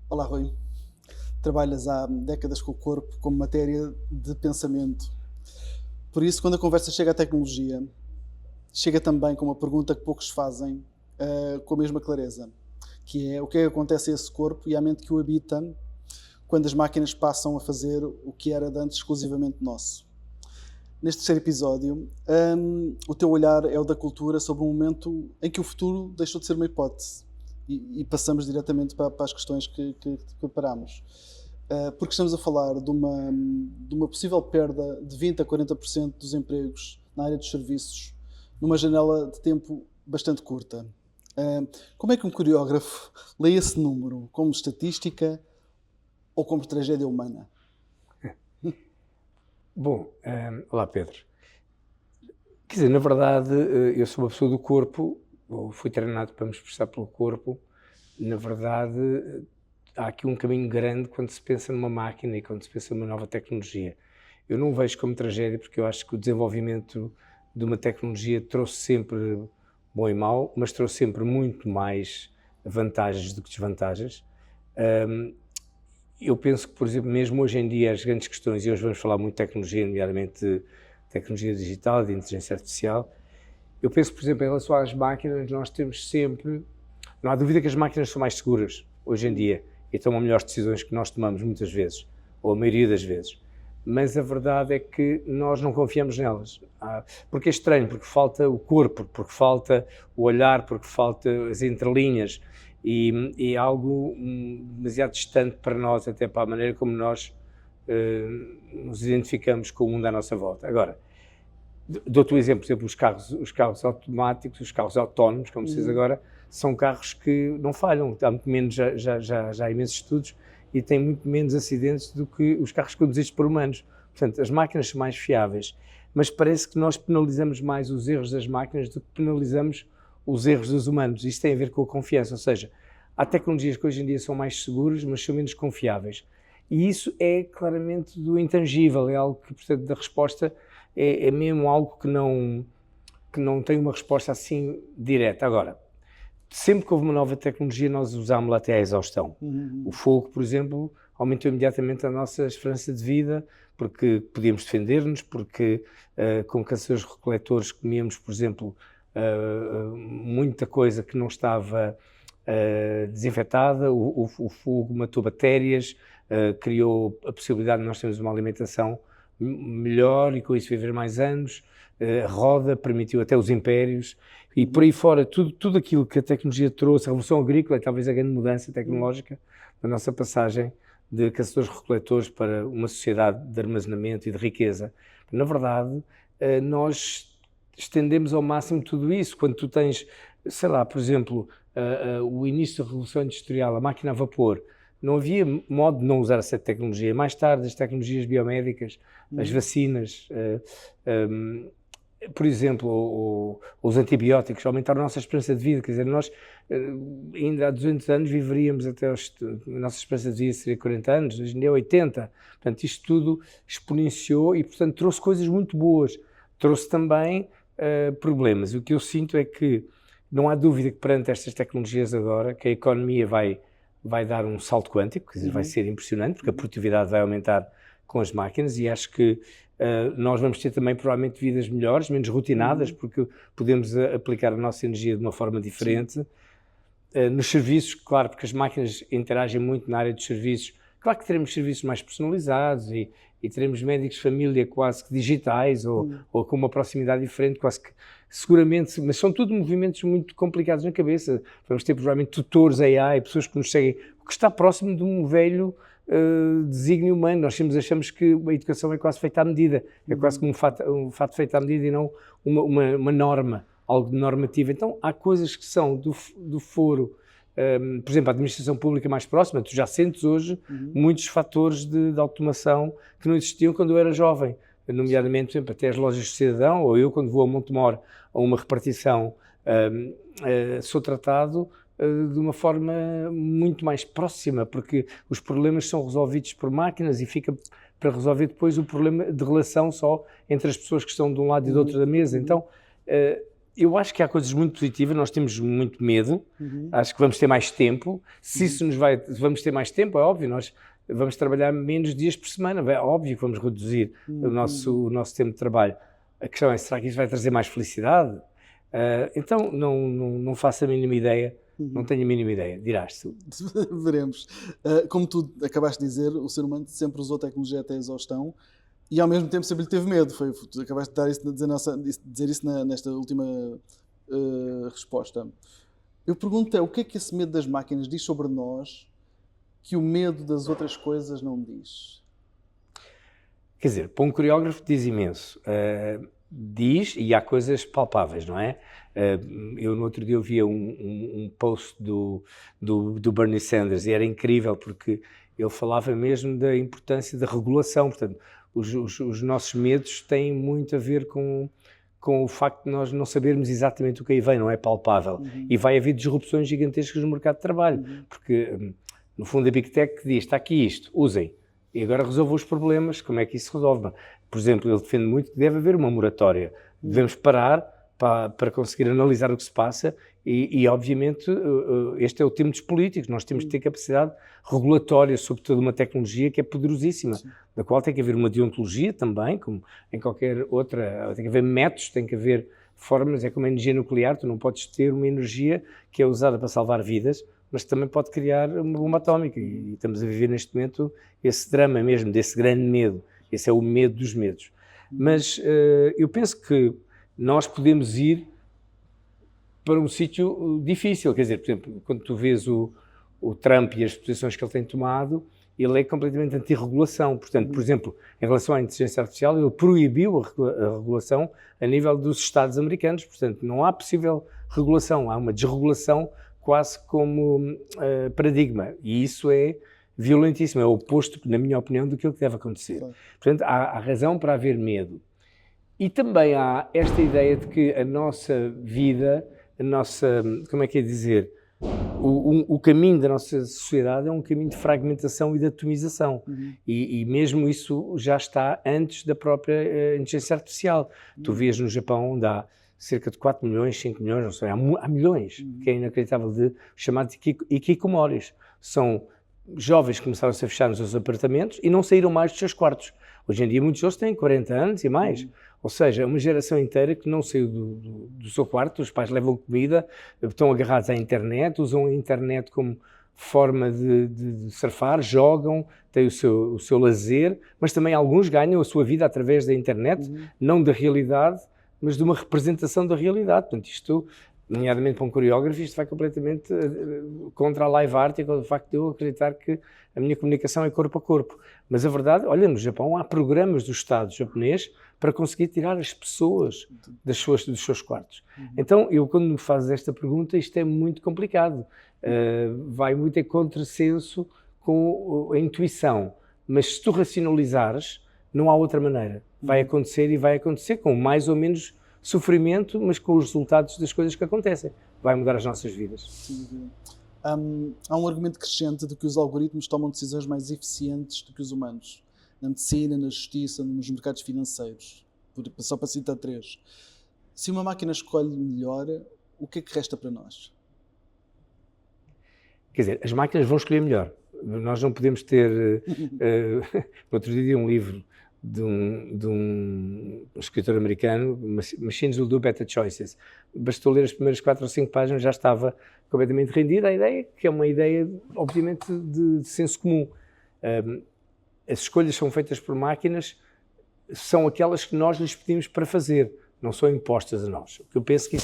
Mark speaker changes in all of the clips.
Speaker 1: Olá, Rui. Trabalhas há décadas com o corpo como matéria de pensamento. Por isso, quando a conversa chega à tecnologia, chega também com uma pergunta que poucos fazem com a mesma clareza, que é o que é que acontece a esse corpo e à mente que o habita quando as máquinas passam a fazer o que era de antes exclusivamente nosso. Neste terceiro episódio, o teu olhar é o da cultura sobre um momento em que o futuro deixou de ser uma hipótese e passamos diretamente para as questões que preparámos. Porque estamos a falar de uma possível perda de 20 a 40% dos empregos na área dos serviços, numa janela de tempo bastante curta. Como é que um coreógrafo lê esse número? Como estatística ou como tragédia humana?
Speaker 2: Bom, olá Pedro. Quer dizer, na verdade, eu sou uma pessoa do corpo, ou fui treinado para me expressar pelo corpo. Na verdade, há aqui um caminho grande quando se pensa numa máquina e quando se pensa numa nova tecnologia. Eu não o vejo como tragédia, porque eu acho que o desenvolvimento de uma tecnologia trouxe sempre bom e mau, mas trouxe sempre muito mais vantagens do que desvantagens. Eu penso que, por exemplo, mesmo hoje em dia, as grandes questões, e hoje vamos falar muito de tecnologia, nomeadamente tecnologia digital, de inteligência artificial. Eu penso, por exemplo, em relação às máquinas, nós temos sempre... Não há dúvida que as máquinas são mais seguras hoje em dia e tomam melhores decisões que nós tomamos muitas vezes, ou a maioria das vezes. Mas a verdade é que nós não confiamos nelas. Porque é estranho, porque falta o corpo, porque falta o olhar, porque falta as entrelinhas. E é algo demasiado distante para nós, até para a maneira como nós nos identificamos com o mundo à nossa volta. Agora, dou-te um exemplo, por exemplo, os carros automáticos, os carros autónomos, como se diz agora, são carros que não falham, há muito menos, já há imensos estudos e têm muito menos acidentes do que os carros conduzidos por humanos. Portanto, as máquinas são mais fiáveis, mas parece que nós penalizamos mais os erros das máquinas do que penalizamos os erros dos humanos. Isto tem a ver com a confiança, ou seja, há tecnologias que hoje em dia são mais seguras, mas são menos confiáveis. E isso é claramente do intangível, é algo que, portanto, da resposta é mesmo algo que não tem uma resposta assim direta. Agora, sempre que houve uma nova tecnologia, nós usámos-la até à exaustão. O fogo, por exemplo, aumentou imediatamente a nossa esperança de vida, porque podíamos defender-nos, porque com caçadores-recoletores comíamos, por exemplo, muita coisa que não estava desinfetada, o fogo matou bactérias, criou a possibilidade de nós termos uma alimentação melhor e com isso viver mais anos, a roda permitiu até os impérios e por aí fora, tudo aquilo que a tecnologia trouxe, a revolução agrícola é talvez a grande mudança tecnológica da nossa passagem de caçadores-recoletores para uma sociedade de armazenamento e de riqueza. Na verdade, nós estendemos ao máximo tudo isso. Quando tu tens, sei lá, por exemplo, o início da Revolução Industrial, a máquina a vapor, não havia modo de não usar essa tecnologia. Mais tarde, as tecnologias biomédicas, as vacinas, por exemplo, os antibióticos aumentaram a nossa esperança de vida. Quer dizer, nós ainda há 200 anos viveríamos até a nossa esperança de vida seria 40 anos, hoje em dia é 80. Portanto, isto tudo exponenciou e, portanto, trouxe coisas muito boas. Trouxe também problemas. O que eu sinto é que não há dúvida que perante estas tecnologias agora, que a economia vai dar um salto quântico, quer dizer, vai ser impressionante, porque a produtividade vai aumentar com as máquinas e acho que nós vamos ter também provavelmente vidas melhores, menos rotinadas, porque podemos aplicar a nossa energia de uma forma diferente. Nos serviços, claro, porque as máquinas interagem muito na área dos serviços, claro que teremos serviços mais personalizados e teremos médicos de família quase que digitais ou com uma proximidade diferente, quase que seguramente, mas são tudo movimentos muito complicados na cabeça. Vamos ter provavelmente tutores AI, pessoas que nos seguem, o que está próximo de um velho desígnio humano. Nós sempre achamos que a educação é quase feita à medida, é quase como um fato feito à medida e não uma norma, algo normativo. Então há coisas que são do foro, por exemplo, a administração pública mais próxima, tu já sentes hoje muitos fatores de automação que não existiam quando eu era jovem, nomeadamente, por exemplo, até as lojas de cidadão, ou eu quando vou a Montemor a uma repartição, sou tratado de uma forma muito mais próxima, porque os problemas são resolvidos por máquinas e fica para resolver depois o problema de relação só entre as pessoas que estão de um lado e do outro da mesa. Então, Eu acho que há coisas muito positivas, nós temos muito medo, acho que vamos ter mais tempo. Se isso vamos ter mais tempo, é óbvio, nós vamos trabalhar menos dias por semana, é óbvio que vamos reduzir o nosso tempo de trabalho. A questão é, será que isso vai trazer mais felicidade? Então, não faço a mínima ideia, não tenho a mínima ideia, dirás tu.
Speaker 1: Veremos. Como tu acabaste de dizer, o ser humano sempre usou tecnologia até a exaustão e ao mesmo tempo sempre lhe teve medo. Tu acabaste de dizer isso nesta última resposta. Eu pergunto o que é que esse medo das máquinas diz sobre nós que o medo das outras coisas não diz?
Speaker 2: Quer dizer, para um coreógrafo diz imenso. Diz, e há coisas palpáveis, não é? Eu no outro dia via um post do Bernie Sanders e era incrível porque ele falava mesmo da importância da regulação. Portanto, os nossos medos têm muito a ver com o facto de nós não sabermos exatamente o que aí vem, não é palpável. E vai haver disrupções gigantescas no mercado de trabalho, porque no fundo a Big Tech diz, está aqui isto, usem. E agora resolvam os problemas, como é que isso se resolve? Por exemplo, ele defende muito que deve haver uma moratória. Devemos parar para conseguir analisar o que se passa e obviamente, este é o tema dos políticos. Nós temos de ter capacidade regulatória sobre toda uma tecnologia que é poderosíssima, da qual tem que haver uma deontologia também, como em qualquer outra. Tem que haver métodos, tem que haver formas. É como a energia nuclear, tu não podes ter uma energia que é usada para salvar vidas, mas também pode criar uma bomba atómica. E estamos a viver neste momento esse drama mesmo, desse grande medo. Esse é o medo dos medos. Mas eu penso que nós podemos ir para um sítio difícil. Quer dizer, por exemplo, quando tu vês o Trump e as posições que ele tem tomado, ele é completamente anti-regulação. Portanto, por exemplo, em relação à inteligência artificial, ele proibiu a regulação a nível dos Estados americanos. Portanto, não há possível regulação. Há uma desregulação quase como paradigma. E isso é violentíssimo, é o oposto, na minha opinião, do que deve acontecer. Claro. Portanto, há razão para haver medo. E também há esta ideia de que a nossa vida, como é que é dizer, o caminho da nossa sociedade é um caminho de fragmentação e de atomização. E mesmo isso já está antes da própria inteligência artificial. Tu vês no Japão onde há cerca de 4 milhões, 5 milhões, não sei, há milhões, que é inacreditável, de chamados hikikomoris. São jovens que começaram-se a fechar nos seus apartamentos e não saíram mais dos seus quartos. Hoje em dia muitos deles têm 40 anos e mais. Ou seja, é uma geração inteira que não saiu do seu quarto, os pais levam comida, estão agarrados à internet, usam a internet como forma de surfar, jogam, têm o seu lazer, mas também alguns ganham a sua vida através da internet, não da realidade, mas de uma representação da realidade. Portanto, isto, nomeadamente para um coreógrafo, isto vai completamente contra a live art e com o facto de eu acreditar que a minha comunicação é corpo a corpo. Mas a verdade, olha, no Japão há programas do Estado japonês para conseguir tirar as pessoas dos seus quartos. Então, eu quando me fazes esta pergunta, isto é muito complicado. Vai muito em contrassenso com a intuição. Mas se tu racionalizares, não há outra maneira. Vai acontecer e vai acontecer com mais ou menos sofrimento, mas com os resultados das coisas que acontecem. Vai mudar as nossas vidas. Sim.
Speaker 1: Há um argumento crescente de que os algoritmos tomam decisões mais eficientes do que os humanos. Na medicina, na justiça, nos mercados financeiros. Só para citar 3. Se uma máquina escolhe melhor, o que é que resta para nós?
Speaker 2: Quer dizer, as máquinas vão escolher melhor. Nós não podemos ter... no outro dia um livro de um escritor americano, Machines Will Do Better Choices. Bastou ler as primeiras 4 ou 5 páginas, já estava completamente rendida a ideia, que é uma ideia, obviamente, de senso comum. As escolhas são feitas por máquinas, são aquelas que nós lhes pedimos para fazer, não são impostas a nós. Eu penso que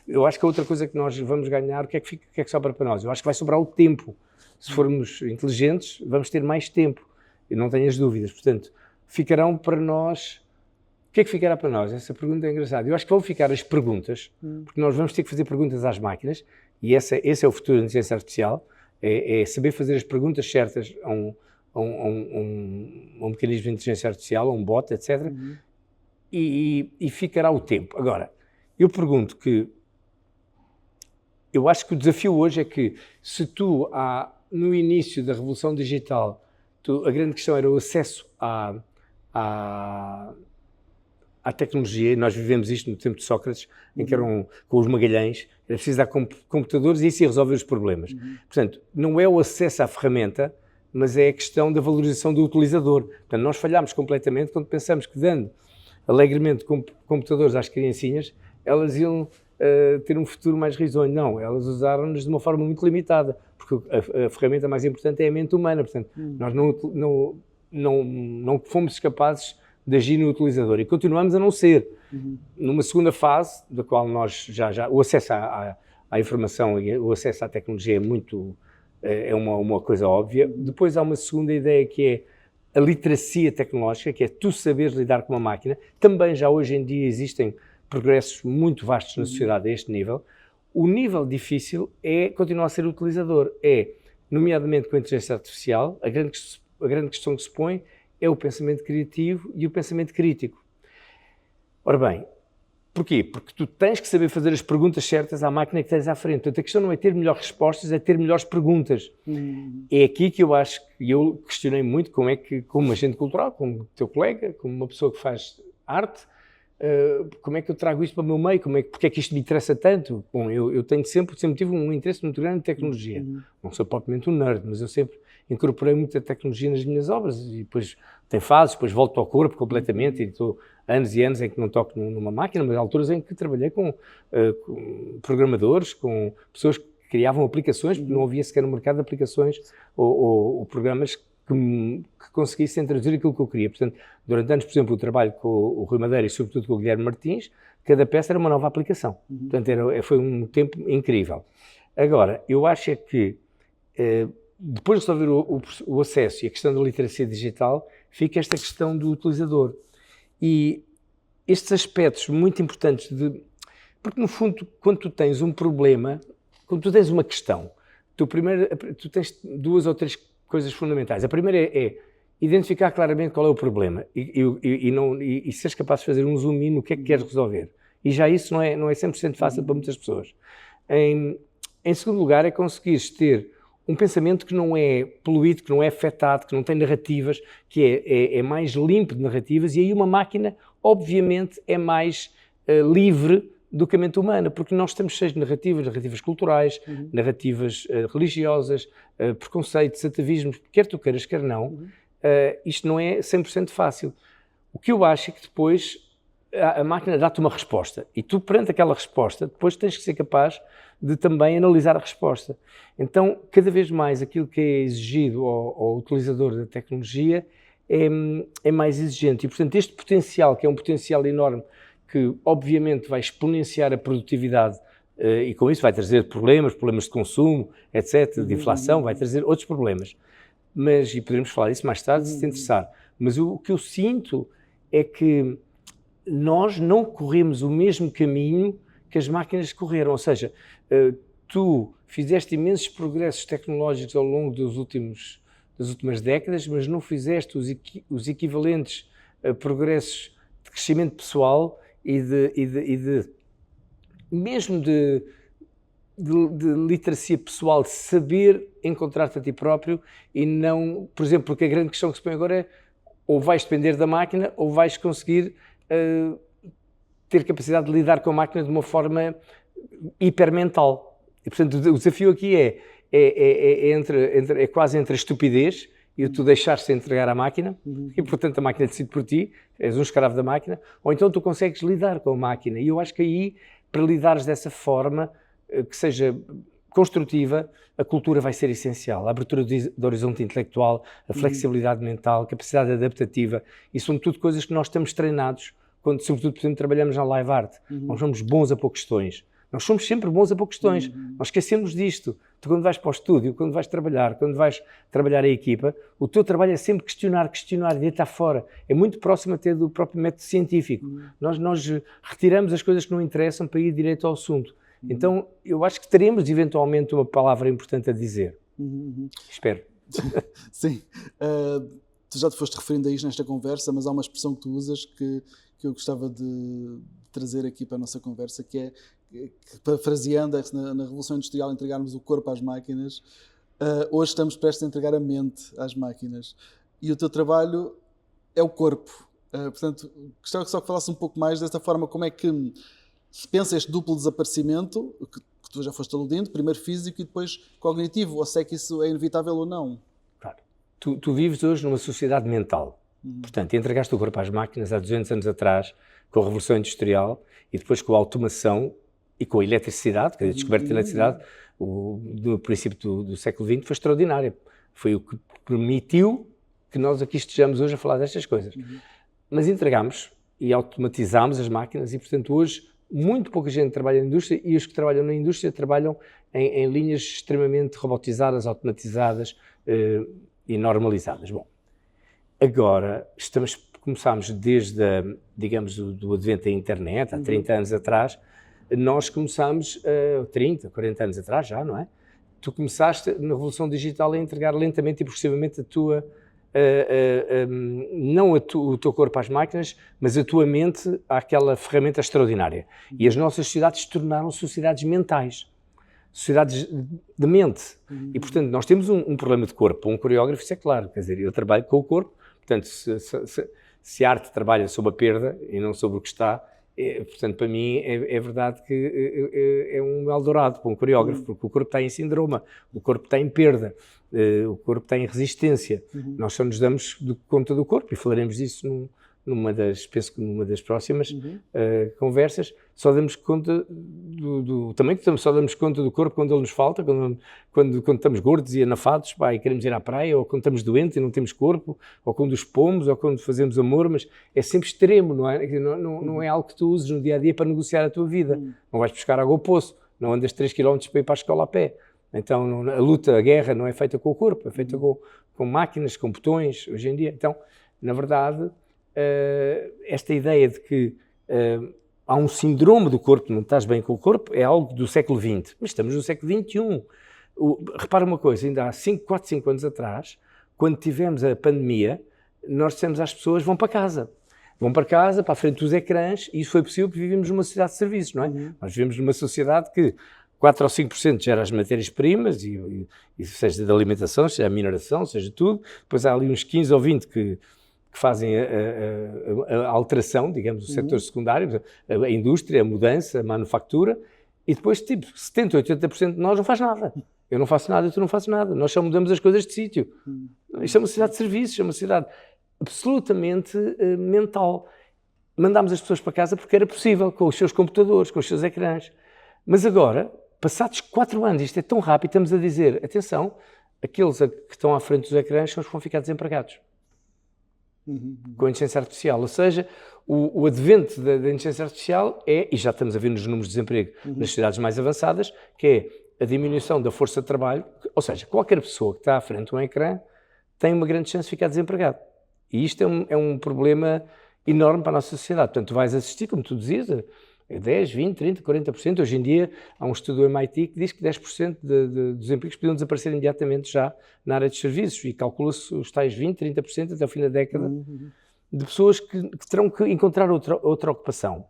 Speaker 2: eu acho que a outra coisa que nós vamos ganhar, o que é que sobra para nós? Eu acho que vai sobrar o tempo. Se formos inteligentes, vamos ter mais tempo. Eu não tenho as dúvidas. Portanto, ficarão para nós... O que é que ficará para nós? Essa pergunta é engraçada. Eu acho que vão ficar as perguntas, porque nós vamos ter que fazer perguntas às máquinas, e esse é o futuro da inteligência artificial, é saber fazer as perguntas certas a um mecanismo de inteligência artificial, a um bot, etc. E ficará o tempo. Agora, eu pergunto que... Eu acho que o desafio hoje é que, se tu, no início da revolução digital, a grande questão era o acesso à à tecnologia, e nós vivemos isto no tempo de Sócrates, em que eram com os Magalhães, era preciso dar computadores e isso ia resolver os problemas. Portanto, não é o acesso à ferramenta, mas é a questão da valorização do utilizador. Portanto, nós falhámos completamente quando pensamos que dando alegremente computadores às criancinhas, elas iam ter um futuro mais risonho. Não, elas usaram-nos de uma forma muito limitada, porque a ferramenta mais importante é a mente humana. Portanto, nós não fomos capazes de agir no utilizador e continuamos a não ser. Numa segunda fase, da qual nós o acesso à informação e o acesso à tecnologia é uma coisa óbvia. Depois há uma segunda ideia que é a literacia tecnológica, que é tu saberes lidar com uma máquina. Também já hoje em dia existem progressos muito vastos na sociedade a este nível. O nível difícil é continuar a ser utilizador, nomeadamente com a inteligência artificial, a grande questão que se põe é o pensamento criativo e o pensamento crítico. Ora bem, porquê? Porque tu tens que saber fazer as perguntas certas à máquina que tens à frente. Portanto, a questão não é ter melhores respostas, é ter melhores perguntas. É aqui que eu acho que eu questionei muito como agente cultural, como teu colega, como uma pessoa que faz arte, como é que eu trago isto para o meu meio, porque é que isto me interessa tanto? Bom, eu sempre tive um interesse muito grande em tecnologia. Não sou propriamente um nerd, mas eu sempre incorporei muita tecnologia nas minhas obras e depois tem fases, depois volto ao corpo completamente e estou anos e anos em que não toco numa máquina, mas há alturas em que trabalhei com programadores, com pessoas que criavam aplicações, porque não havia sequer um mercado de aplicações ou programas que conseguissem traduzir aquilo que eu queria. Portanto, durante anos, por exemplo, o trabalho com o Rui Madeira e sobretudo com o Guilherme Martins, cada peça era uma nova aplicação. Portanto, foi um tempo incrível. Agora, eu acho é que depois de resolver o acesso e a questão da literacia digital, fica esta questão do utilizador. E estes aspectos muito importantes porque no fundo, quando tu tens um problema, quando tu tens uma questão, tu tens duas ou três coisas fundamentais. A primeira é identificar claramente qual é o problema e seres capaz de fazer um zoom in no que é que queres resolver. E já isso não é 100% fácil para muitas pessoas. Em segundo lugar, é conseguires ter um pensamento que não é poluído, que não é afetado, que não tem narrativas, que é mais limpo de narrativas, e aí uma máquina, obviamente, é mais livre do que a mente humana, porque nós temos cheios de narrativas culturais, narrativas religiosas, preconceitos, atavismos, quer tu queiras, quer não, isto não é 100% fácil. O que eu acho é que depois a máquina dá-te uma resposta, e tu, perante aquela resposta, depois tens que ser capaz de também analisar a resposta. Então, cada vez mais aquilo que é exigido ao utilizador da tecnologia é mais exigente. E, portanto, este potencial, que é um potencial enorme, que obviamente vai exponenciar a produtividade e com isso vai trazer problemas de consumo, etc., de inflação, vai trazer outros problemas. E poderemos falar disso mais tarde, se te interessar. Mas o que eu sinto é que nós não corremos o mesmo caminho que as máquinas correram, ou seja, tu fizeste imensos progressos tecnológicos ao longo das últimas décadas, mas não fizeste os equivalentes progressos de crescimento pessoal e mesmo de literacia pessoal, de saber encontrar-te a ti próprio e não, por exemplo, porque a grande questão que se põe agora é ou vais depender da máquina ou vais conseguir ter capacidade de lidar com a máquina de uma forma hipermental. E, portanto, o desafio aqui é quase entre a estupidez e tu deixares-te entregar à máquina, e, portanto, a máquina decide por ti, és um escravo da máquina, ou então tu consegues lidar com a máquina. E eu acho que aí, para lidares dessa forma, que seja construtiva, a cultura vai ser essencial. A abertura do horizonte intelectual, a flexibilidade mental, a capacidade adaptativa, e são tudo coisas que nós estamos treinados quando, sobretudo, por exemplo, trabalhamos na live art. Nós somos bons a pôr questões. Nós somos sempre bons a pôr questões. Nós esquecemos disto. Tu, quando vais para o estúdio, quando vais trabalhar, quando vais trabalhar a equipa, o teu trabalho é sempre questionar, e deitar fora. É muito próximo até do próprio método científico. Nós retiramos as coisas que não interessam para ir direito ao assunto. Então, eu acho que teremos, eventualmente, uma palavra importante a dizer. Espero.
Speaker 1: Sim. Tu já te foste referindo a isto nesta conversa, mas há uma expressão que tu usas que eu gostava de trazer aqui para a nossa conversa, que é, parafraseando na Revolução Industrial, entregarmos o corpo às máquinas. Hoje estamos prestes a entregar a mente às máquinas. E o teu trabalho é o corpo. Portanto, gostava só que falasse um pouco mais desta forma, como é que se pensa este duplo desaparecimento, que tu já foste aludindo, primeiro físico e depois cognitivo, ou se é que isso é inevitável ou não?
Speaker 2: Claro. Tu vives hoje numa sociedade mental. Portanto, entregaste o corpo às máquinas há 200 anos atrás, com a Revolução Industrial, e depois com a automação e com a eletricidade, que a descoberta da eletricidade, do princípio do século XX, foi extraordinária. Foi o que permitiu que nós aqui estejamos hoje a falar destas coisas. Mas entregámos e automatizámos as máquinas e, portanto, hoje muito pouca gente trabalha na indústria e os que trabalham na indústria trabalham em linhas extremamente robotizadas, automatizadas e normalizadas. Bom, agora começámos desde, digamos, do advento da internet, há 30 anos atrás, nós começámos, 30, 40 anos atrás já, não é? Tu começaste na Revolução Digital a entregar lentamente e progressivamente não o teu corpo às máquinas, mas a tua mente àquela ferramenta extraordinária. E as nossas sociedades tornaram-se sociedades mentais, sociedades de mente. E, portanto, nós temos um problema de corpo. Um coreógrafo, isso é claro, quer dizer, eu trabalho com o corpo, portanto, se a arte trabalha sobre a perda e não sobre o que está, portanto, para mim é verdade que é um Eldorado para um coreógrafo, porque o corpo está em síndrome, o corpo está em perda, o corpo está em resistência. Nós só nos damos conta do corpo, e falaremos disso penso que numa das próximas conversas, só damos conta também só damos conta do corpo quando ele nos falta, quando estamos gordos e anafados, e queremos ir à praia, ou quando estamos doentes e não temos corpo, ou quando os pomos, ou quando fazemos amor, mas é sempre extremo, não é? Não é algo que tu uses no dia-a-dia para negociar a tua vida. Não vais buscar água ao poço, não andas 3 km para ir para a escola a pé. Então, a luta, a guerra não é feita com o corpo, é feita com máquinas, com botões, hoje em dia. Então, na verdade, esta ideia de que há um síndrome do corpo, não estás bem com o corpo, é algo do século XX. Mas estamos no século XXI. Repara uma coisa, ainda há 4, 5 anos atrás, quando tivemos a pandemia, nós dissemos às pessoas, vão para casa. Vão para casa, para a frente dos ecrãs, e isso foi possível porque vivemos numa sociedade de serviços, não é? Nós vivemos numa sociedade que 4 ou 5% gera as matérias-primas, e seja da alimentação, seja a mineração, seja tudo. Depois há ali uns 15 ou 20 que fazem a alteração, digamos, o setor secundário, a indústria, a mudança, a manufatura, e depois, tipo, 70, 80% de nós não faz nada. Eu não faço nada, tu não fazes nada. Nós só mudamos as coisas de sítio. Isto é uma sociedade de serviços, é uma sociedade absolutamente mental. Mandámos as pessoas para casa porque era possível, com os seus computadores, com os seus ecrãs. Mas agora, passados 4 anos, isto é tão rápido, estamos a dizer, atenção, aqueles que estão à frente dos ecrãs são os que vão ficar desempregados. Com a inteligência artificial, ou seja, o advento da inteligência artificial e já estamos a ver nos números de desemprego nas sociedades mais avançadas, que é a diminuição da força de trabalho, ou seja, qualquer pessoa que está à frente de um ecrã tem uma grande chance de ficar desempregado. E isto é um problema enorme para a nossa sociedade. Portanto, tu vais assistir, como tu dizias, a 10, 20, 30, 40%. Hoje em dia, há um estudo do MIT que diz que 10% dos empregos podiam desaparecer imediatamente já na área dos serviços, e calcula-se os tais 20, 30% até o fim da década de pessoas que terão que encontrar outra ocupação.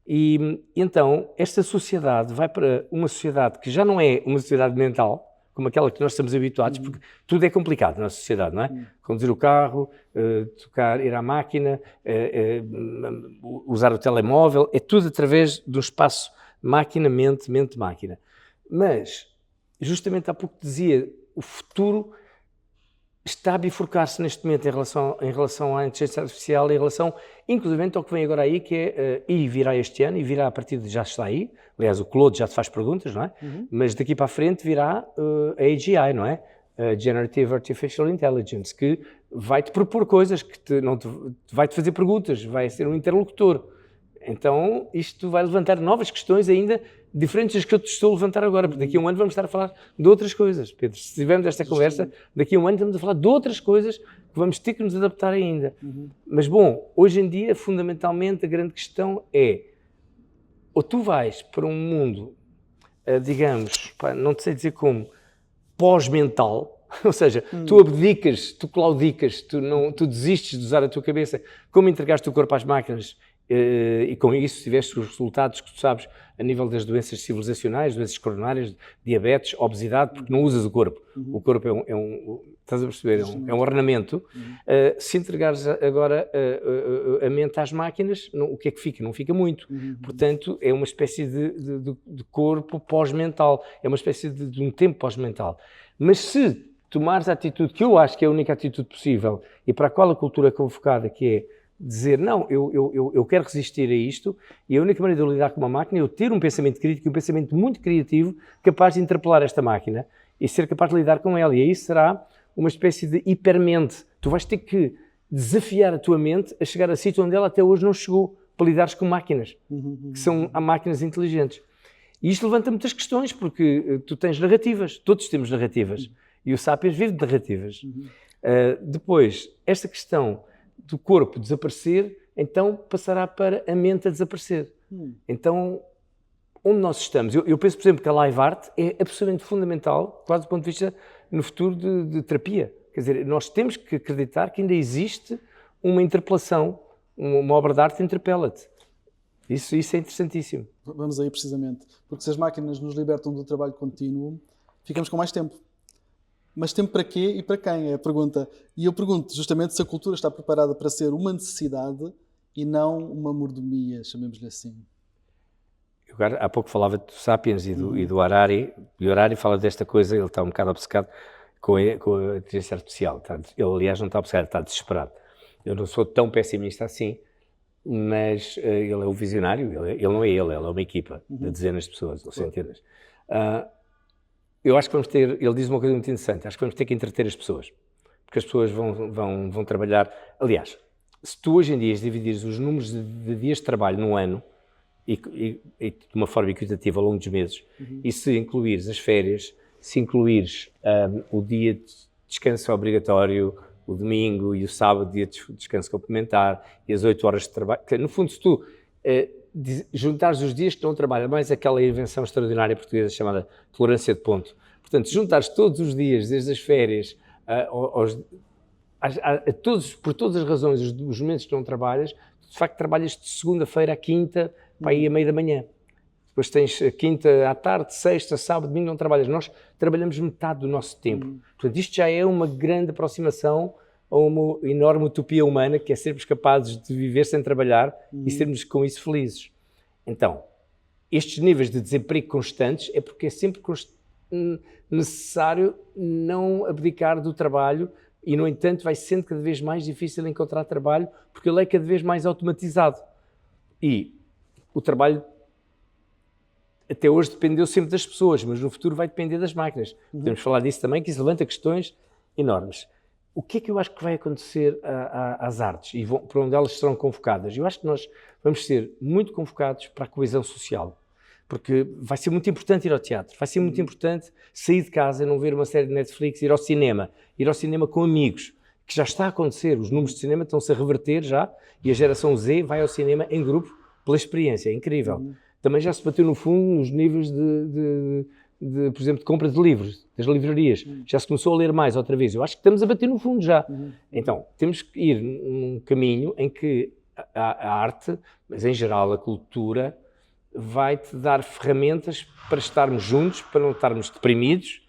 Speaker 2: E então, esta sociedade vai para uma sociedade que já não é uma sociedade mental, como aquela que nós estamos habituados, porque tudo é complicado na nossa sociedade, não é? Conduzir o carro, ir à máquina, usar o telemóvel, é tudo através de um espaço máquina-mente, mente-máquina. Mas, justamente há pouco dizia, o futuro está a bifurcar-se neste momento em relação à inteligência artificial, em relação, inclusive, ao que vem agora aí, que é, e virá este ano, e virá a partir de, já está aí, aliás, o Claude já te faz perguntas, não é? Mas daqui para a frente virá a AGI, não é? A Generative Artificial Intelligence, que vai-te propor coisas, vai-te fazer perguntas, vai ser um interlocutor. Então, isto vai levantar novas questões ainda diferentes das que eu te estou a levantar agora, porque daqui a um ano vamos estar a falar de outras coisas, Pedro. Se tivermos esta conversa, daqui a um ano estamos a falar de outras coisas que vamos ter que nos adaptar ainda. Mas, bom, hoje em dia, fundamentalmente, a grande questão é, ou tu vais para um mundo, digamos, não te sei dizer como, pós-mental, ou seja, tu abdicas, tu claudicas, tu desistes de usar a tua cabeça, como entregaste o corpo às máquinas, e com isso tiveste os resultados que tu sabes a nível das doenças civilizacionais, doenças coronárias, diabetes, obesidade, porque não usas o corpo. O corpo estás a perceber, é um ornamento. Se entregares agora a mente às máquinas, o que é que fica? Não fica muito. Portanto, é uma espécie de corpo pós-mental, é uma espécie de um tempo pós-mental. Mas se tomares a atitude, que eu acho que é a única atitude possível, e para a qual a cultura é convocada, que é dizer, não, eu quero resistir a isto, e a única maneira de eu lidar com uma máquina é eu ter um pensamento crítico, um pensamento muito criativo, capaz de interpelar esta máquina e ser capaz de lidar com ela. E aí será uma espécie de hipermente. Tu vais ter que desafiar a tua mente a chegar a sítio onde ela até hoje não chegou, para lidares com máquinas, que são máquinas inteligentes. E isto levanta muitas questões, porque tu tens narrativas, todos temos narrativas, e o Sapiens vive de narrativas. Depois, esta questão do corpo desaparecer, então passará para a mente a desaparecer. Então, onde nós estamos? Eu penso, por exemplo, que a live art é absolutamente fundamental, quase do ponto de vista no futuro de terapia. Quer dizer, nós temos que acreditar que ainda existe uma interpelação, uma obra de arte interpela-te. Isso é interessantíssimo.
Speaker 1: Vamos aí precisamente. Porque se as máquinas nos libertam do trabalho contínuo, ficamos com mais tempo. Mas tempo para quê e para quem? É a pergunta. E eu pergunto justamente se a cultura está preparada para ser uma necessidade e não uma mordomia, chamemos-lhe assim.
Speaker 2: Agora, há pouco falava do Sapiens e do Harari. E o Harari fala desta coisa, ele está um bocado obcecado com a inteligência artificial. Ele, aliás, não está obcecado, está desesperado. Eu não sou tão pessimista assim, mas ele é o visionário, ele não é ele é uma equipa de dezenas de pessoas, ou centenas. Eu acho que vamos ter, ele diz uma coisa muito interessante, acho que vamos ter que entreter as pessoas, porque as pessoas vão trabalhar. Aliás, se tu hoje em dia dividires os números de dias de trabalho no ano, e de uma forma equitativa ao longo dos meses, e se incluires as férias, se incluires o dia de descanso obrigatório, o domingo e o sábado, dia de descanso complementar, e as 8 horas de trabalho, no fundo, se tu juntares os dias que não trabalha, mais aquela invenção extraordinária portuguesa chamada tolerância de ponto, portanto, se juntares todos os dias, desde as férias, por todas as razões, os momentos que não trabalhas, de facto trabalhas de segunda-feira à quinta, para ir à meia da manhã. Depois tens quinta à tarde, sexta, sábado, domingo, não trabalhas. Nós trabalhamos metade do nosso tempo. Portanto, isto já é uma grande aproximação a uma enorme utopia humana, que é sermos capazes de viver sem trabalhar e sermos com isso felizes. Então, estes níveis de desemprego constantes é porque é sempre necessário não abdicar do trabalho e, no entanto, vai sendo cada vez mais difícil encontrar trabalho porque ele é cada vez mais automatizado. E o trabalho até hoje dependeu sempre das pessoas, mas no futuro vai depender das máquinas. Podemos falar disso também, que isso levanta questões enormes. O que é que eu acho que vai acontecer às artes e para onde elas serão convocadas? Eu acho que nós vamos ser muito convocados para a coesão social, porque vai ser muito importante ir ao teatro, vai ser muito importante sair de casa, não ver uma série de Netflix, ir ao cinema com amigos, que já está a acontecer. Os números de cinema estão-se a reverter já e a geração Z vai ao cinema em grupo pela experiência, é incrível. Também já se bateu no fundo nos níveis por exemplo, de compra de livros, das livrarias. Já se começou a ler mais outra vez. Eu acho que estamos a bater no fundo já. Então, temos que ir num caminho em que a arte, mas em geral a cultura, vai-te dar ferramentas para estarmos juntos, para não estarmos deprimidos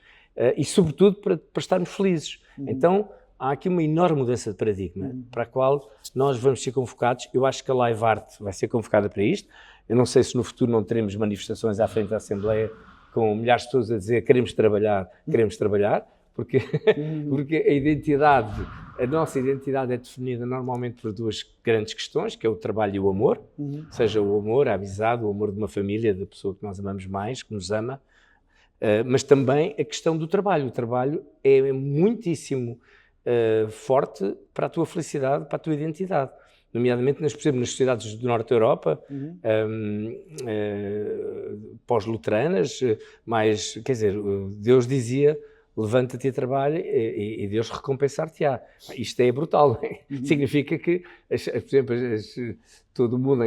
Speaker 2: e, sobretudo, para estarmos felizes. Então, há aqui uma enorme mudança de paradigma para a qual nós vamos ser convocados. Eu acho que a Live Art vai ser convocada para isto. Eu não sei se no futuro não teremos manifestações à frente da Assembleia com milhares de pessoas a dizer queremos trabalhar, porque a nossa identidade é definida normalmente por duas grandes questões, que é o trabalho e o amor, seja o amor, a amizade, o amor de uma família, da pessoa que nós amamos mais, que nos ama, mas também a questão do trabalho. O trabalho é muitíssimo forte para a tua felicidade, para a tua identidade. Nomeadamente, por exemplo, nas sociedades do Norte da Europa, pós-luteranas, mas, quer dizer, Deus dizia, levanta-te e trabalha e Deus recompensar-te-á. Isto é brutal, não é? Significa que, por exemplo, todo o mundo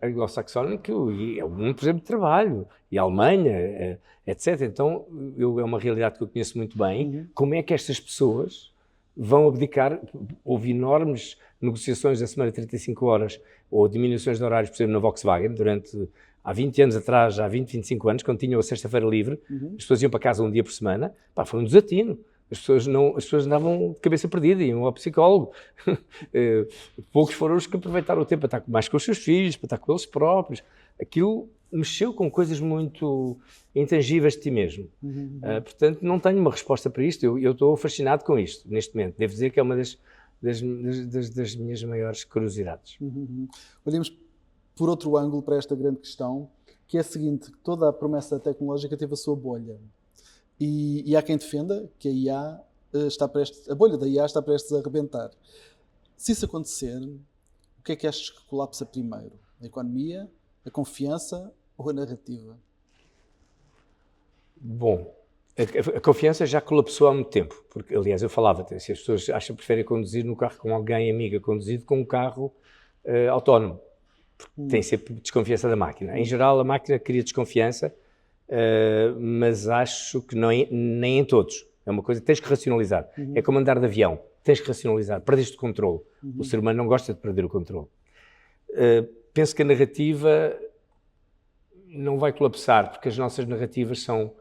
Speaker 2: anglo-saxónico é um mundo, por exemplo, de trabalho, e a Alemanha, etc. Então, é uma realidade que eu conheço muito bem. Como é que estas pessoas vão abdicar. Houve enormes negociações da semana de 35 horas ou diminuições de horários, por exemplo, na Volkswagen, há 20 anos atrás, há 20, 25 anos, quando tinham a sexta-feira livre, as pessoas iam para casa um dia por semana, foi um desatino. As pessoas andavam de cabeça perdida, iam ao psicólogo. Poucos foram os que aproveitaram o tempo para estar mais com os seus filhos, para estar com eles próprios. Aquilo mexeu com coisas muito intangíveis de ti mesmo. Portanto, não tenho uma resposta para isto. Eu estou fascinado com isto, neste momento. Devo dizer que é uma das minhas maiores curiosidades.
Speaker 1: Olhemos por outro ângulo para esta grande questão, que é a seguinte: toda a promessa tecnológica teve a sua bolha. E há quem defenda que a bolha da IA está prestes a arrebentar. Se isso acontecer, o que é que achas que colapsa primeiro? A economia, a confiança ou a narrativa?
Speaker 2: Bom, a confiança já colapsou há muito tempo, porque, aliás, eu falava até, se as pessoas acham que preferem conduzir no carro com alguém amigo a conduzir com um carro autónomo, porque tem sempre desconfiança da máquina. Em geral, a máquina cria desconfiança, mas acho que nem em todos. É uma coisa que tens que racionalizar. É como andar de avião, tens que racionalizar, perdeste o controle. O ser humano não gosta de perder o controle. Penso que a narrativa não vai colapsar, porque as nossas narrativas são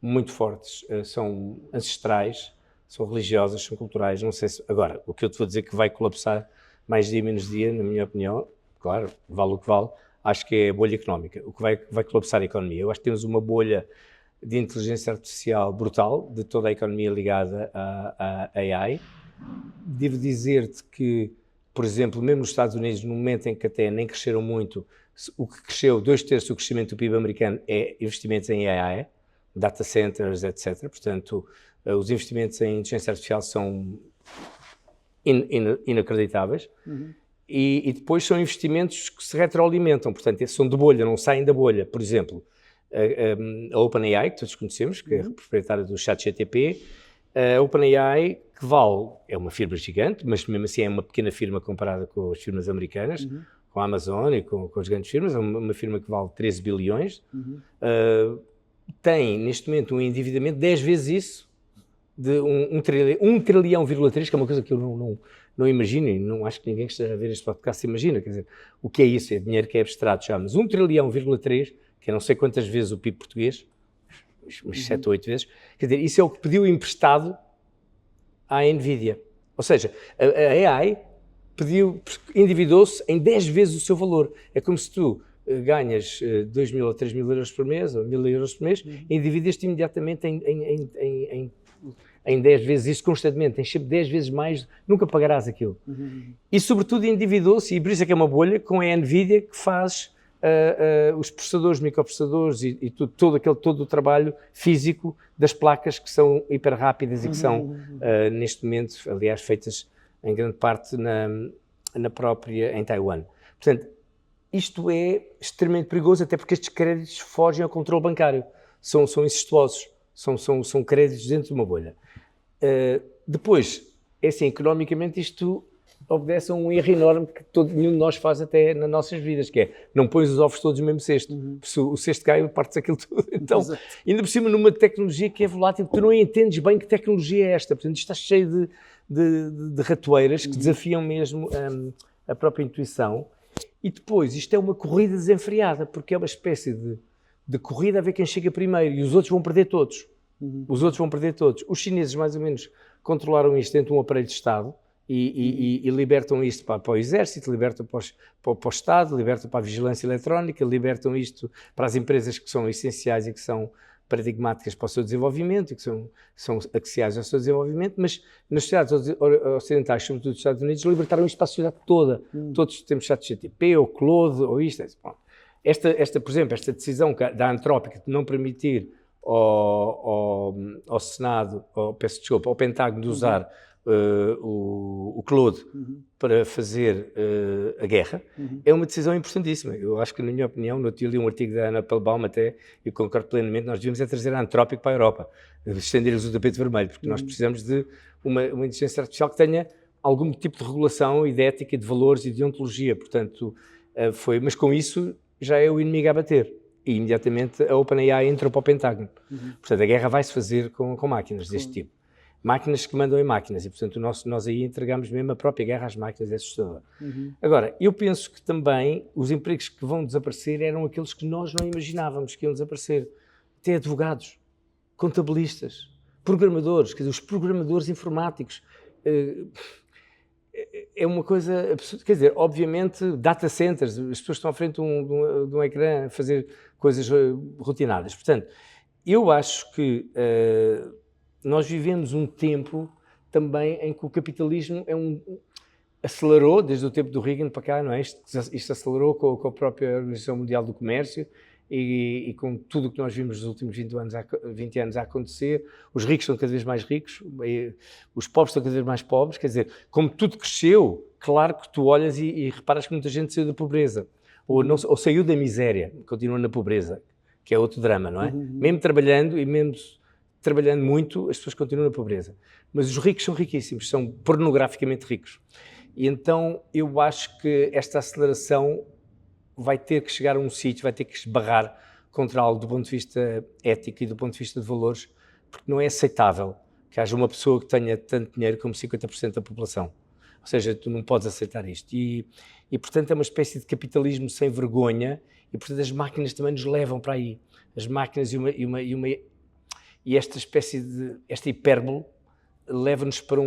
Speaker 2: muito fortes, são ancestrais, são religiosas, são culturais. Não sei se... Agora, o que eu te vou dizer que vai colapsar mais dia menos dia, na minha opinião, claro, vale o que vale, acho que é a bolha económica, o que vai colapsar a economia. Eu acho que temos uma bolha de inteligência artificial brutal, de toda a economia ligada à AI. Devo dizer-te que, por exemplo, mesmo nos Estados Unidos, no momento em que até nem cresceram muito, o que cresceu, 2/3 do crescimento do PIB americano é investimentos em AI, data centers, etc. Portanto, os investimentos em inteligência artificial são inacreditáveis. E depois são investimentos que se retroalimentam, portanto, são de bolha, não saem da bolha. Por exemplo, a OpenAI, que todos conhecemos, que é a proprietária do ChatGPT, a OpenAI, que é uma firma gigante, mas mesmo assim é uma pequena firma comparada com as firmas americanas, com a Amazon e com as grandes firmas, é uma firma que vale 13 bilhões, tem neste momento um endividamento 10 vezes isso, de 1 trilhão,3, que é uma coisa que eu não imagino, e não acho que ninguém que esteja a ver este podcast se imagina, quer dizer, o que é isso? É dinheiro que é abstrato já, mas 1 trilhão,3, que é não sei quantas vezes o PIB português, mas 7 ou 8 vezes, quer dizer, isso é o que pediu emprestado à NVIDIA. Ou seja, a AI endividou-se em 10 vezes o seu valor. É como se tu ganhas 2.000 ou 3.000 euros por mês, ou 1.000 euros por mês, e endividas-te imediatamente em 10 vezes isso constantemente, tens sempre 10 vezes mais, nunca pagarás aquilo. E sobretudo endividou-se, e por isso é que é uma bolha, com a NVIDIA que faz os processadores, microprocessadores e todo o trabalho físico das placas que são hiper rápidas e que são, neste momento, aliás, feitas em grande parte em Taiwan. Portanto, isto é extremamente perigoso, até porque estes créditos fogem ao controle bancário, são incestuosos, são créditos dentro de uma bolha. Depois, é assim, economicamente isto obedece a um erro enorme que nenhum de nós faz até nas nossas vidas, que é, não pões os ovos todos no mesmo cesto. Se o cesto cai, partes aquilo tudo. Então, ainda por cima, numa tecnologia que é volátil, tu não entendes bem que tecnologia é esta. Portanto, isto está cheio de ratoeiras que desafiam mesmo a própria intuição. E depois, isto é uma corrida desenfreada, porque é uma espécie de corrida a ver quem chega primeiro, e os outros vão perder todos. Os outros vão perder todos. Os chineses, mais ou menos, controlaram isto dentro de um aparelho de Estado e libertam isto para o exército, libertam para o Estado, libertam para a vigilância eletrónica, libertam isto para as empresas que são essenciais e que são paradigmáticas para o seu desenvolvimento e que são axiais ao seu desenvolvimento, mas nas sociedades ocidentais, sobretudo nos Estados Unidos, libertaram isto para a sociedade toda. Todos temos ChatGPT, ou Claude, ou isto. Por exemplo, esta decisão da Antrópica de não permitir ao Senado, ao Pentágono de usar o Claude para fazer a guerra, é uma decisão importantíssima. Eu acho que, na minha opinião, no outro dia li um artigo da Ana Applebaum até, e concordo plenamente, nós devíamos trazer a Antrópico para a Europa, estender-lhes o tapete vermelho, porque nós precisamos de uma inteligência artificial que tenha algum tipo de regulação e de ética, e de valores e de ontologia. Portanto, mas com isso já é o inimigo a bater. E imediatamente a OpenAI entrou para o Pentágono. Portanto, a guerra vai-se fazer com máquinas deste tipo. máquinas que mandam em máquinas, e portanto nós aí entregamos mesmo a própria guerra às máquinas, é assustador. Agora, eu penso que também os empregos que vão desaparecer eram aqueles que nós não imaginávamos que iam desaparecer. Até advogados, contabilistas, programadores, quer dizer, os programadores informáticos. É uma coisa absurda. Quer dizer, obviamente, data centers, as pessoas estão à frente de um ecrã a fazer coisas rotinadas. Portanto, eu acho que nós vivemos um tempo também em que o capitalismo acelerou, desde o tempo do Reagan para cá, não é? Isto acelerou com a própria Organização Mundial do Comércio e com tudo o que nós vimos nos últimos 20 anos a acontecer. Os ricos estão cada vez mais ricos, os pobres estão cada vez mais pobres. Quer dizer, como tudo cresceu, claro que tu olhas e reparas que muita gente saiu da pobreza, ou saiu da miséria, continua na pobreza, que é outro drama, não é? Mesmo trabalhando muito, as pessoas continuam na pobreza. Mas os ricos são riquíssimos, são pornograficamente ricos. E então eu acho que esta aceleração vai ter que chegar a um sítio, vai ter que esbarrar contra algo do ponto de vista ético e do ponto de vista de valores, porque não é aceitável que haja uma pessoa que tenha tanto dinheiro como 50% da população. Ou seja, tu não podes aceitar isto. E portanto, é uma espécie de capitalismo sem vergonha e, portanto, as máquinas também nos levam para aí. As máquinas e esta espécie de... esta hipérbole leva-nos para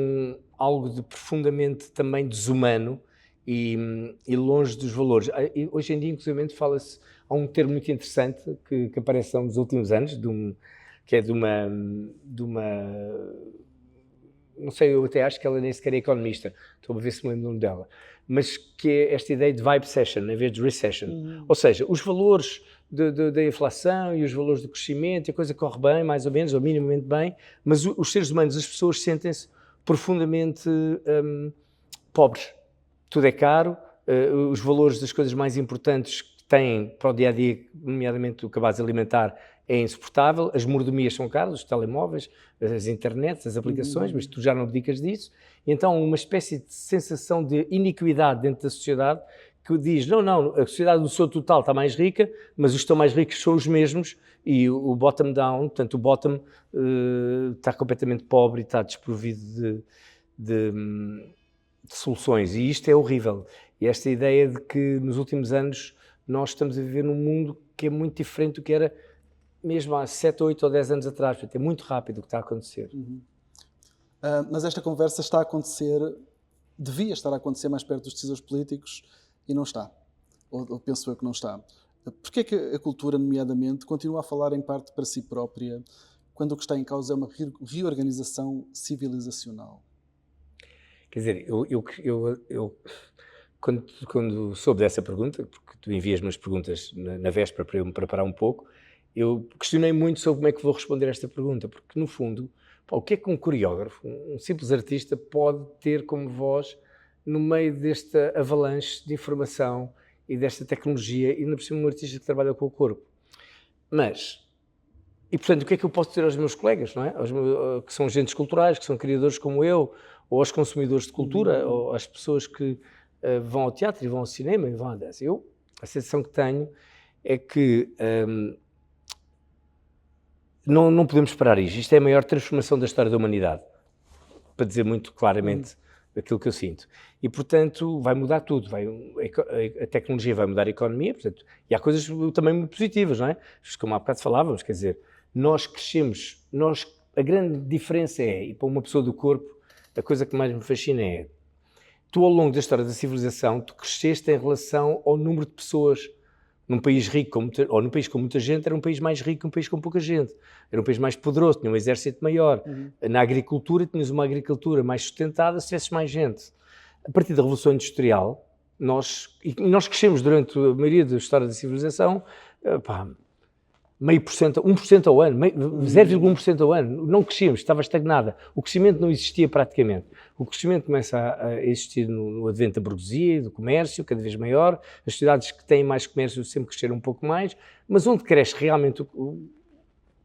Speaker 2: algo de profundamente também desumano e longe dos valores. E hoje em dia, inclusive, fala-se, há um termo muito interessante que aparece nos últimos anos, que é de uma... não sei, eu até acho que ela nem sequer é economista, estou a ver se me lembro o nome dela, mas que é esta ideia de vibe session, em vez de recession. Ou seja, os valores da inflação e os valores do crescimento, a coisa corre bem, mais ou menos, ou minimamente bem, mas os seres humanos, as pessoas sentem-se profundamente pobres. Tudo é caro, os valores das coisas mais importantes que têm para o dia-a-dia, nomeadamente o cabaz alimentar, é insuportável, as mordomias são caras, os telemóveis, as internets, as aplicações, mas tu já não abdicas disso. E então uma espécie de sensação de iniquidade dentro da sociedade que diz, não, a sociedade do seu total está mais rica, mas os que estão mais ricos são os mesmos e o bottom down, portanto o bottom está completamente pobre e está desprovido de soluções, e isto é horrível. E esta ideia de que nos últimos anos nós estamos a viver num mundo que é muito diferente do que era mesmo há 7, 8 ou 10 anos atrás. Portanto, é muito rápido o que está a acontecer.
Speaker 1: Mas esta conversa está a acontecer, devia estar a acontecer mais perto dos decisores políticos e não está. Ou penso eu que não está. Porquê é que a cultura, nomeadamente, continua a falar em parte para si própria, quando o que está em causa é uma reorganização civilizacional?
Speaker 2: Quer dizer, eu quando soube dessa pergunta, porque tu envias-me as perguntas na véspera para eu me preparar um pouco, eu questionei muito sobre como é que vou responder esta pergunta, porque no fundo, o que é que um coreógrafo, um simples artista, pode ter como voz no meio desta avalanche de informação e desta tecnologia, e ainda por cima um artista que trabalha com o corpo. E portanto, o que é que eu posso dizer aos meus colegas, não é? Que são agentes culturais, que são criadores como eu, ou aos consumidores de cultura, ou às pessoas que vão ao teatro e vão ao cinema e vão à dança. A sensação que tenho é que não podemos parar isto. Isto é a maior transformação da história da humanidade, para dizer muito claramente aquilo que eu sinto. E, portanto, vai mudar tudo. A tecnologia vai mudar a economia, portanto, e há coisas também muito positivas, não é? Como há bocado falávamos, quer dizer, nós crescemos, a grande diferença e para uma pessoa do corpo, a coisa que mais me fascina é, tu ao longo da história da civilização, tu cresceste em relação ao número de pessoas. Num país rico, ou num país com muita gente, era um país mais rico que um país com pouca gente. Era um país mais poderoso, tinha um exército maior. Na agricultura, tinhas uma agricultura mais sustentada se tivesses mais gente. A partir da Revolução Industrial, nós crescemos durante a maioria da história da civilização, 0,5%, 1% ao ano, 0,1% ao ano. Não crescíamos, estava estagnada. O crescimento não existia praticamente. O crescimento começa a existir no advento da burguesia, do comércio, cada vez maior. As cidades que têm mais comércio sempre cresceram um pouco mais, mas onde cresce realmente,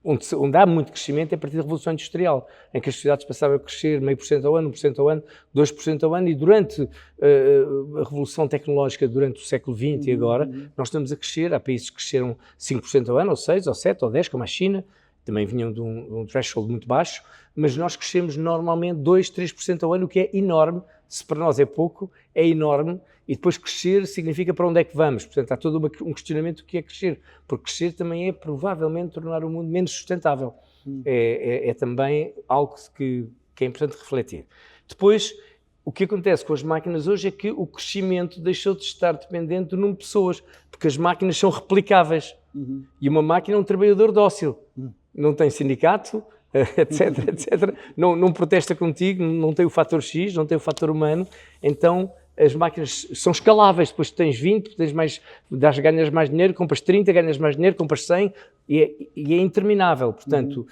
Speaker 2: onde há muito crescimento é a partir da Revolução Industrial, em que as sociedades passavam a crescer 0,5% ao ano, 1% ao ano, 2% ao ano, e durante a Revolução Tecnológica, durante o século XX e agora, nós estamos a crescer. Há países que cresceram 5% ao ano, ou 6%, ou 7%, ou 10%, como a China, também vinham de um threshold muito baixo, mas nós crescemos normalmente 2, 3% ao ano, o que é enorme. Se para nós é pouco, é enorme, e depois crescer significa para onde é que vamos. Portanto, há todo um questionamento do que é crescer, porque crescer também é provavelmente tornar o mundo menos sustentável. É também algo que é importante refletir. Depois, o que acontece com as máquinas hoje é que o crescimento deixou de estar dependente do número de pessoas, porque as máquinas são replicáveis. E uma máquina é um trabalhador dócil. Não tem sindicato, etc, etc. Não protesta contigo, não tem o fator X, não tem o fator humano. Então, as máquinas são escaláveis. Depois tens 20, ganhas mais dinheiro, compras 30, ganhas mais dinheiro, compras 100, e é interminável. Portanto,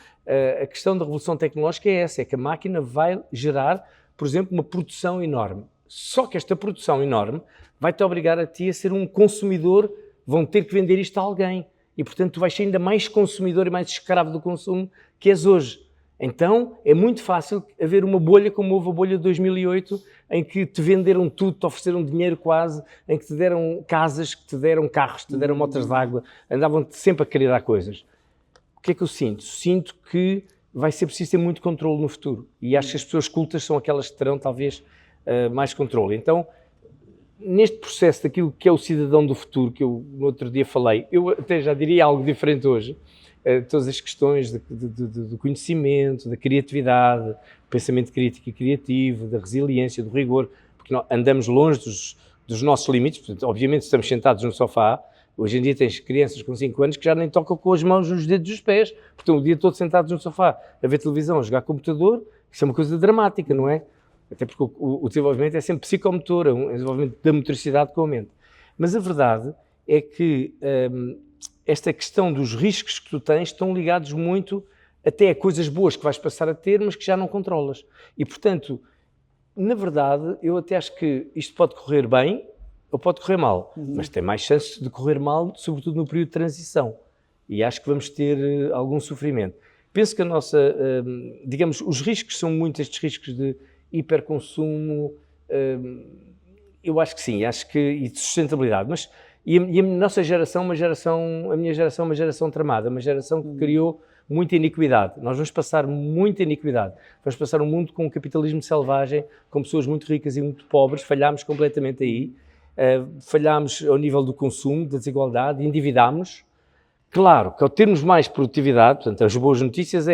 Speaker 2: a questão da revolução tecnológica é essa, é que a máquina vai gerar, por exemplo, uma produção enorme. Só que esta produção enorme vai-te obrigar a ti a ser um consumidor, vão ter que vender isto a alguém. E, portanto, tu vais ser ainda mais consumidor e mais escravo do consumo que és hoje. Então, é muito fácil haver uma bolha como houve a bolha de 2008, em que te venderam tudo, te ofereceram dinheiro quase, em que te deram casas, que te deram carros, que te deram motas de água, andavam-te sempre a querer dar coisas. O que é que eu sinto? Sinto que vai ser preciso ter muito controle no futuro. E acho que as pessoas cultas são aquelas que terão, talvez, mais controle. Então, neste processo daquilo que é o cidadão do futuro, que eu no outro dia falei, eu até já diria algo diferente hoje, todas as questões do conhecimento, da criatividade, do pensamento crítico e criativo, da resiliência, do rigor, porque nós andamos longe dos nossos limites. Portanto, obviamente estamos sentados no sofá. Hoje em dia tens crianças com 5 anos que já nem tocam com as mãos nos dedos dos pés, porque estão o dia todo sentados no sofá a ver televisão, a jogar computador. Isso é uma coisa dramática, não é? Até porque o desenvolvimento é sempre psicomotor, é um desenvolvimento da motricidade com a mente. Mas a verdade é que esta questão dos riscos que tu tens estão ligados muito até a coisas boas que vais passar a ter, mas que já não controlas. E, portanto, na verdade, eu até acho que isto pode correr bem ou pode correr mal, mas tem mais chances de correr mal, sobretudo no período de transição. E acho que vamos ter algum sofrimento. Penso que a nossa, digamos, os riscos são muitos, estes riscos de hiperconsumo, eu acho que sim, e de sustentabilidade, mas e a nossa geração, a minha geração é uma geração tramada, uma geração que criou muita iniquidade. Nós vamos passar muita iniquidade, vamos passar um mundo com um capitalismo selvagem, com pessoas muito ricas e muito pobres, falhámos completamente aí, falhámos ao nível do consumo, da desigualdade, endividámos. Claro que ao termos mais produtividade, portanto, as boas notícias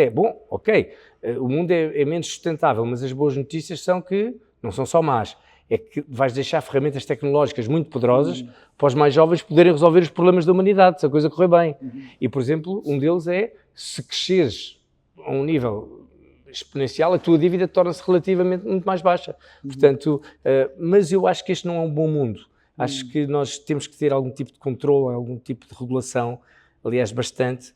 Speaker 2: o mundo é menos sustentável, mas as boas notícias são que não são só más, é que vais deixar ferramentas tecnológicas muito poderosas para os mais jovens poderem resolver os problemas da humanidade, se a coisa correr bem. E, por exemplo, um deles é, se cresceres a um nível exponencial, a tua dívida torna-se relativamente muito mais baixa. Portanto, mas eu acho que este não é um bom mundo. Acho que nós temos que ter algum tipo de controle, algum tipo de regulação, aliás, bastante.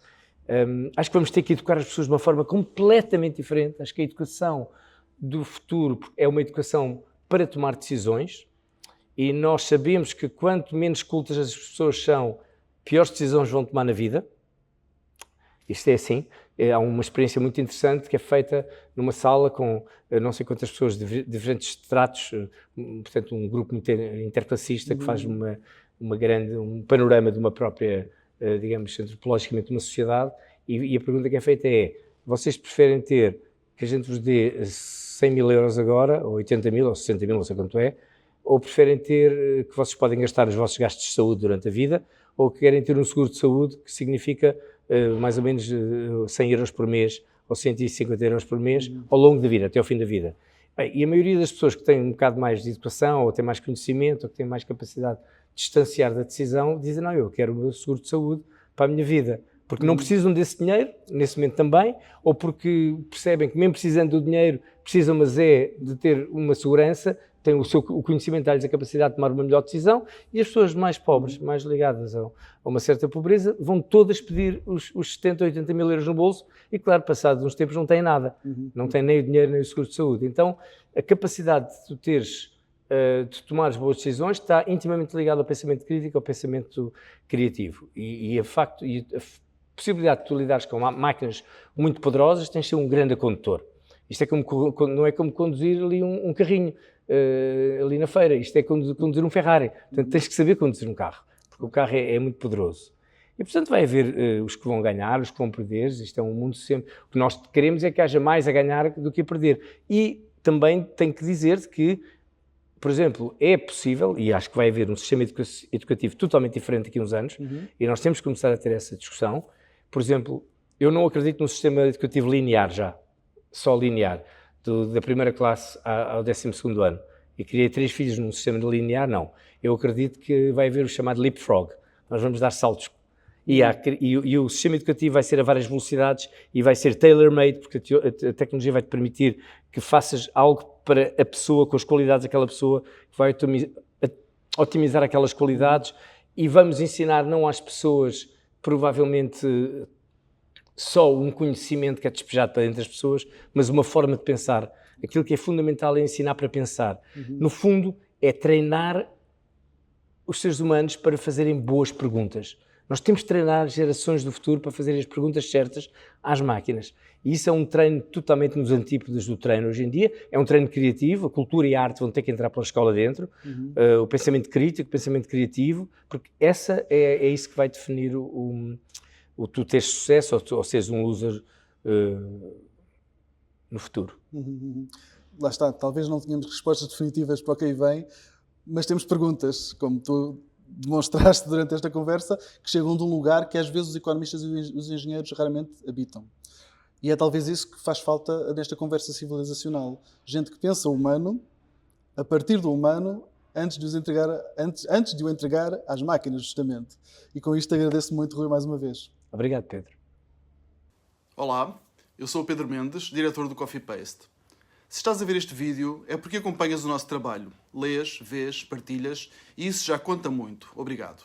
Speaker 2: Acho que vamos ter que educar as pessoas de uma forma completamente diferente. Acho que a educação do futuro é uma educação para tomar decisões, e nós sabemos que quanto menos cultas as pessoas são, piores decisões vão tomar na vida. Isto é assim. Há uma experiência muito interessante que é feita numa sala com não sei quantas pessoas de diferentes estratos, portanto um grupo interclassista que faz um panorama de uma própria, digamos, antropologicamente uma sociedade, e a pergunta que é feita é: vocês preferem ter que a gente vos dê 100 mil euros agora, ou 80 mil, ou 60 mil, não sei quanto é, ou preferem ter que vocês podem gastar os vossos gastos de saúde durante a vida, ou que querem ter um seguro de saúde que significa mais ou menos 100 euros por mês, ou 150 euros por mês, ao longo da vida, até ao fim da vida. Bem, e a maioria das pessoas que têm um bocado mais de educação, ou têm mais conhecimento, ou que têm mais capacidade de distanciar da decisão, dizem: não, eu quero o meu seguro de saúde para a minha vida, porque não precisam desse dinheiro, nesse momento também, ou porque percebem que mesmo precisando do dinheiro, precisam, mas de ter uma segurança, têm o conhecimento, dá-lhes a capacidade de tomar uma melhor decisão, e as pessoas mais pobres, mais ligadas a uma certa pobreza, vão todas pedir os 70, 80 mil euros no bolso, e claro, passados uns tempos não têm nada, não têm nem o dinheiro nem o seguro de saúde. Então, a capacidade de tu teres, de tomares boas decisões, está intimamente ligada ao pensamento crítico, ao pensamento criativo, e a possibilidade de tu lidares com máquinas muito poderosas, tens de ser um grande condutor. Isto é não é como conduzir ali um carrinho ali na feira, isto é conduzir um Ferrari. Portanto, tens que saber conduzir um carro, porque o carro é muito poderoso. E, portanto, vai haver os que vão ganhar, os que vão perder. Isto é um mundo sempre... O que nós queremos é que haja mais a ganhar do que a perder. E também tenho que dizer que, por exemplo, é possível, e acho que vai haver um sistema educativo totalmente diferente daqui a uns anos, e nós temos que começar a ter essa discussão. Por exemplo, eu não acredito num sistema educativo linear já, só linear, da primeira classe ao 12º ano. E criei 3 filhos num sistema linear, não. Eu acredito que vai haver o chamado leapfrog. Nós vamos dar saltos. E o sistema educativo vai ser a várias velocidades e vai ser tailor-made, porque a tecnologia vai te permitir que faças algo para a pessoa, com as qualidades daquela pessoa, que vai otimizar aquelas qualidades, e vamos ensinar não às pessoas, provavelmente, só um conhecimento que é despejado para dentro das pessoas, mas uma forma de pensar. Aquilo que é fundamental é ensinar para pensar. No fundo, é treinar os seres humanos para fazerem boas perguntas. Nós temos de treinar gerações do futuro para fazerem as perguntas certas às máquinas. E isso é um treino totalmente nos antípodas do treino hoje em dia. É um treino criativo, a cultura e a arte vão ter que entrar pela escola dentro, o pensamento crítico, o pensamento criativo, porque essa é isso que vai definir o tu teres sucesso ou seres um loser no futuro.
Speaker 1: Lá está, talvez não tenhamos respostas definitivas para o que aí vem, mas temos perguntas, como tu demonstraste durante esta conversa, que chegam de um lugar que às vezes os economistas e os engenheiros raramente habitam. E é talvez isso que faz falta nesta conversa civilizacional. Gente que pensa o humano, a partir do humano, antes de o entregar às máquinas, justamente. E com isto agradeço muito, Rui, mais uma vez.
Speaker 2: Obrigado, Pedro.
Speaker 3: Olá, eu sou o Pedro Mendes, diretor do Coffee Paste. Se estás a ver este vídeo é porque acompanhas o nosso trabalho. Lês, vês, partilhas e isso já conta muito. Obrigado.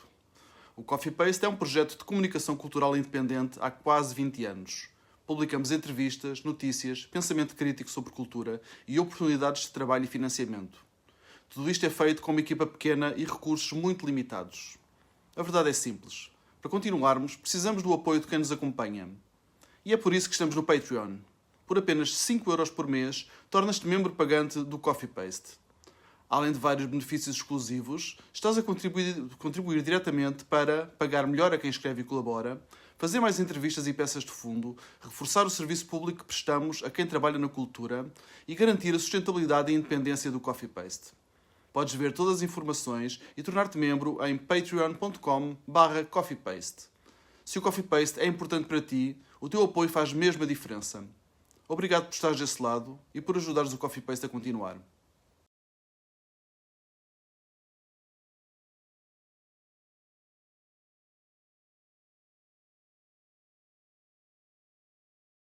Speaker 3: O Coffee Paste é um projeto de comunicação cultural independente há quase 20 anos. Publicamos entrevistas, notícias, pensamento crítico sobre cultura e oportunidades de trabalho e financiamento. Tudo isto é feito com uma equipa pequena e recursos muito limitados. A verdade é simples. Para continuarmos, precisamos do apoio de quem nos acompanha. E é por isso que estamos no Patreon. Por apenas 5€ por mês, tornas-te membro pagante do Coffee Paste. Além de vários benefícios exclusivos, estás a contribuir diretamente para pagar melhor a quem escreve e colabora, fazer mais entrevistas e peças de fundo, reforçar o serviço público que prestamos a quem trabalha na cultura e garantir a sustentabilidade e independência do Coffee Paste. Podes ver todas as informações e tornar-te membro em patreon.com/coffeepaste. Se o Coffee Paste é importante para ti, o teu apoio faz mesmo a diferença. Obrigado por estares desse lado e por ajudares o Coffee Paste a continuar.